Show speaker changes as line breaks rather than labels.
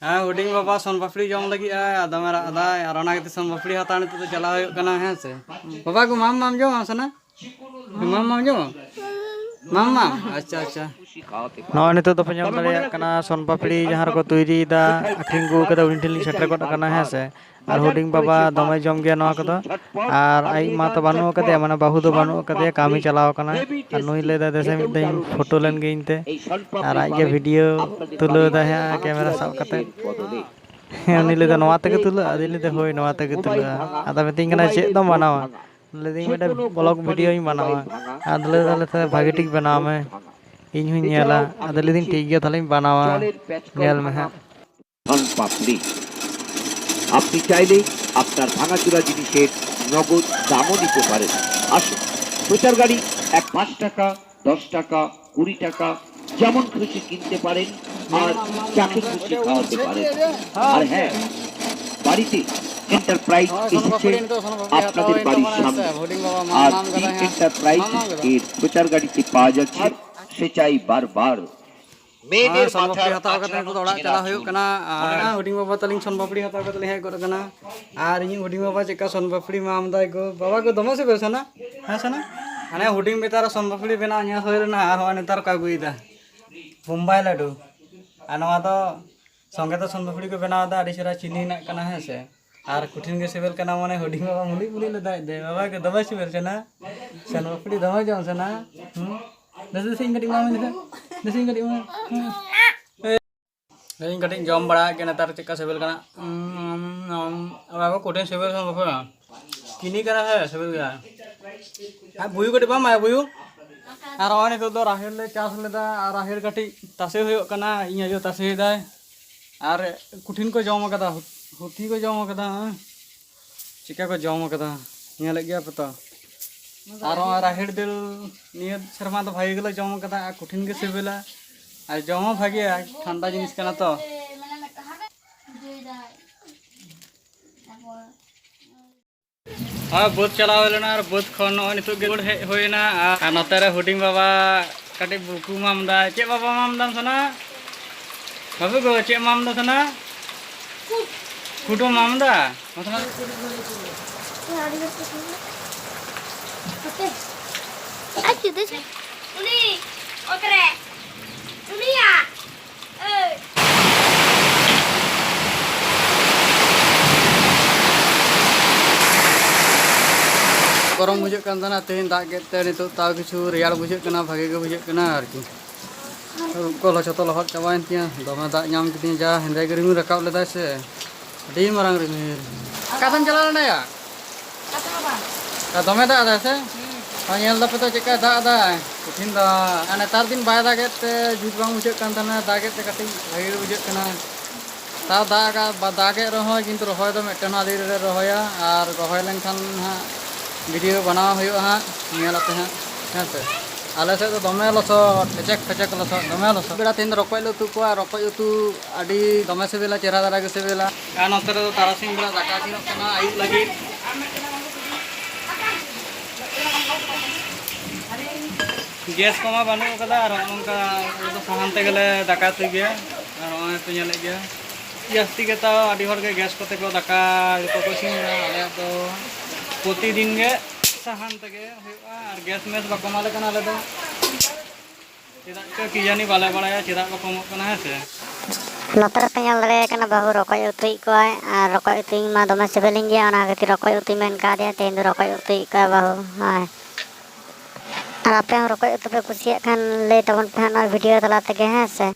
हाँ हुडिंग बाबा सोन पापड़ी जम लगी आदा मेरा आदा और ओना के सोन पापड़ी हता ने तो चला होय कना है से बाबा को माम माम जो आसना माम माम जो माम माम अच्छा अच्छा
नॉ नितो तो पे जम दाड़े कना सोन पापड़ी जहां को तैरी दा आखिन गो कदा उन ठेली सेटर को कना है से और हुडिंग बाबा दमे जम गया नवा कदो और आई मा तो बानु कदे माने बाहु दो बानु कदे कामी चलाव कना और नुई ले दा देसे मिद दिन फोटो लेन गेइन ते और आज के वीडियो तुलो दा है कैमरा सब कते उनी ले दा नवा तक तुलो आदि ले दा होय नवा तक तुलो आदा मिटिंग कना चे दम बनावा ले दिन मेटा ब्लॉग वीडियो ही बनावा आदले दाले से भागे ठीक बनाव में इन हुई नेला आदले दिन ठीक गया थाले बनावा नेल में है
পাপড়ি আপনি চাইলে আপনার ভাঙাচোরা জিনিসের নগদ দামও নিতে পারেন। আসুন প্রচার গাড়ি এক 5 টাকা 10 টাকা 20 টাকা যেমন খুশি কিনতে পারেন আর যাকে খুশি খাওয়াতে পারেন। আর হ্যাঁ বাড়িতে এন্টারপ্রাইজ এসেছে আপনাদের বাড়ির সামনে আর এই এন্টারপ্রাইজ এর প্রচার গাড়িতে পাওয়া যাচ্ছে সে চাই বারবার
मेन सोन पापड़ी हताव कते तो ओड़ा चला होय कना हुडिंग बाबा तलिंग सोन पापड़ी हताव कते ले कर कना आर इन हुडिंग बाबा चेका सोन पापड़ी माम दाय को बाबा को दमो से बेसना है सना हाने हुडिंग बेतार सोन पापड़ी बेना न्या होयना आर हो नेतार का गुइदा मुंबई लाडू आनवा तो संगे तो सोन पापड़ी को बनावा दा आडी सेरा चिनी ना कना है से आर कुठिन के सेबल कना माने हुडिंग बाबा मुली मुली ले दाय दे बाबा के दमो से बेसना सोन पापड़ी दमो जम सना दस सिंग कटी माम ने दसिंग कटी माम दसिंग कटी जम बड़ा के नेतार चेका सेबल कना अब कुठिन सेबल सोन बापा किनी कना है सेबल गया आ बुयु कटी बा मा बुयु आर ओने तो राहेर ले चास लेदा आर राहेर कटी तासे होय कना इया जो तासे दाय आर कुठिन को जम कदा हुती को जम कदा चिका को जम कदा इया ले गया पता आर राहेर दिल निय शर्मा तो भाई गला जम कदा कुठिन के सेबेला आर जम भागे ठंडा जिनिस कना तो हाँ बोध चला होलेना और बोध खन नितो गेड़ हे होयना आ नते रे हुडिंग बाबा काटे बुकु मामदा चे बाबा मामदाम सना बाबू गो चे मामदा सना कुटो मामदा मतलब
Ayo deh. Uni, oke. Uni ya.
गरम बुझे तेन दाग के नितो ताव किछु रेयार बुझे भागे के बुझे आरकी कल छत लहद चाबाइन तिया दमे दाग नाम कितिया जा हेंदे रिमिल रकाब लेदा से अडी मारांग रिमिल कातम चला ना या का दमे दाग दा से नेल दा पता चेका दाग दा कुठिन दा नेतार दिन बाय दागे ते जुट बांग बुझे कान थाना दागे ते कटि भागे बुझे कना ता दागे रहो किंतु रहोय दो मेटना दिन रे रहोया और रहोय लेनखान हा वीडियो बनावा हुआ हाँ नेलते हाँ हाँ से आले से तो दमे लसो फेचक फेचक लसो दमे लसो बेड़ा तीन रकोय उतु को रकोय उतु आडी दमे सेबेला चेहरा दारा के सेबेला आ नते रे तारासिंग बेला दाका सिन कना आयु लगी गैस कोमा बानु कदा और उनका तो सामान ते गेले दाका तु गया और ओने तो नेले गया जास्ती के ता आडी हर के गैस कोते को दाका को सिन आले तो प्रतिदिन गे साहान तगे हुआ और गैस मेस बाको माले कना ले दो चेदा की जानी बाले बड़ाया चेदा बाको मो कना है से
नतर पे ñal dare kana bahu rokoy utui ko ar rokoy utui ma dome sebeling ge ona gati rokoy utui men ka dia tein rokoy utui ka bahu hai ar ape rokoy utui pe kusiak kan le tabon pe na video tala tege hai se